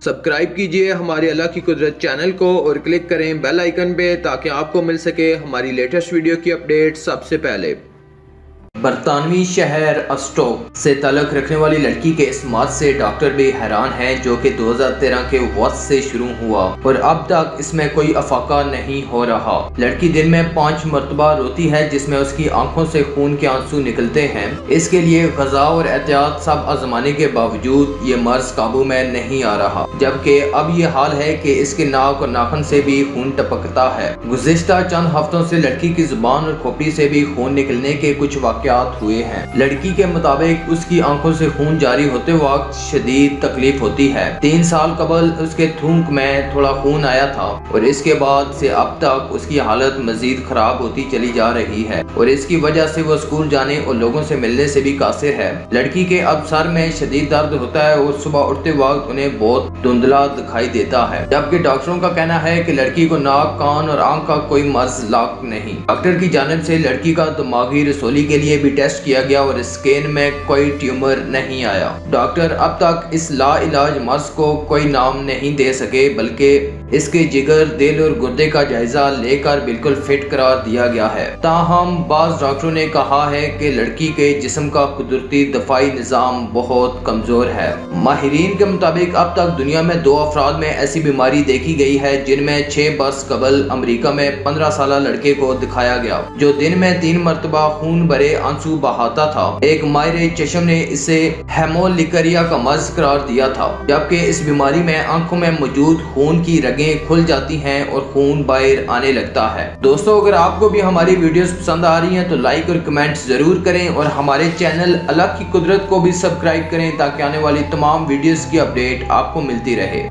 Subscribe कीजिए हमारे अल्लाह की कुदरत चैनल को और क्लिक करें बेल आइकन पे ताकि आपको मिल सके हमारी लेटेस्ट वीडियो की अपडेट सबसे पहले। बरतानवी शहर अस्टोक से ताल्लुक़ रखने वाली लड़की के इस मौत से डॉक्टर भी हैरान हैं, जो कि 2013 के वक्त से शुरू हुआ और अब तक इसमें कोई अफाका नहीं हो रहा। लड़की दिन में 5 मरतबा रोती है, जिसमें उसकी आंखों से खून के आंसू निकलते हैं। इसके लिए ग़ज़ा और एहतियात सब आजमाने के बावजूद ये मर्ज काबू में नहीं आ रहा, जबकि अब ये हाल है कि इसके नाक और नाखून से भी खून टपकता है। गुज़िश्ता चंद हफ्तों से लड़की की जुबान और खोपड़ी से भी खून निकलने के कुछ वाक़यात हुए हैं। लड़की के मुताबिक उसकी आंखों से खून जारी होते वक्त शदीद तकलीफ होती है। 3 साल कबल उसके थूक में थोड़ा खून आया था और इसके बाद से अब तक उसकी हालत मजीद खराब होती चली जा रही है और इसकी वजह से वो स्कूल जाने और लोगों से मिलने से भी कासिर है। लड़की के अब सर में शदीद दर्द होता है और सुबह उठते वक्त उन्हें बहुत धुंधला दिखाई देता है, जबकि डॉक्टरों का कहना है कि लड़की को नाक, कान और आंख का कोई मर्ज लाक नहीं। डॉक्टर की जानिब से लड़की का दिमागी रसोली के लिए भी टेस्ट किया गया और स्कैन में कोई ट्यूमर नहीं आया। डॉक्टर अब तक इस लाइलाज मर्ज को कोई नाम नहीं दे सके, बल्कि इसके जिगर, दिल और गुर्दे का जायजा लेकर बिल्कुल फिट करार दिया गया है। ताहम बाज़ डॉक्टरों ने कहा है कि लड़की के जिस्म का कुदरती दफाई निज़ाम बहुत कमजोर है। माहिरीन के मुताबिक अब तक दुनिया में 2 अफराद में ऐसी बीमारी देखी गई है, जिनमें 6 बरस कबल अमेरिका में 15 साल लड़के को दिखाया गया, जो दिन में 3 मरतबा खून भरे आंसू बहाता था। एक माहिर चश्म ने इसे हेमोलिकरिया का मर्ज करार दिया था, जबकि इस बीमारी में आंखों में मौजूद खून की रगें खुल जाती हैं और खून बाहर आने लगता है। दोस्तों, अगर आपको भी हमारी वीडियोस पसंद आ रही हैं तो लाइक और कमेंट जरूर करें और हमारे चैनल अल्लाह की कुदरत को भी सब्सक्राइब करें ताकि आने वाली तमाम वीडियोस की अपडेट आपको मिलती रहे।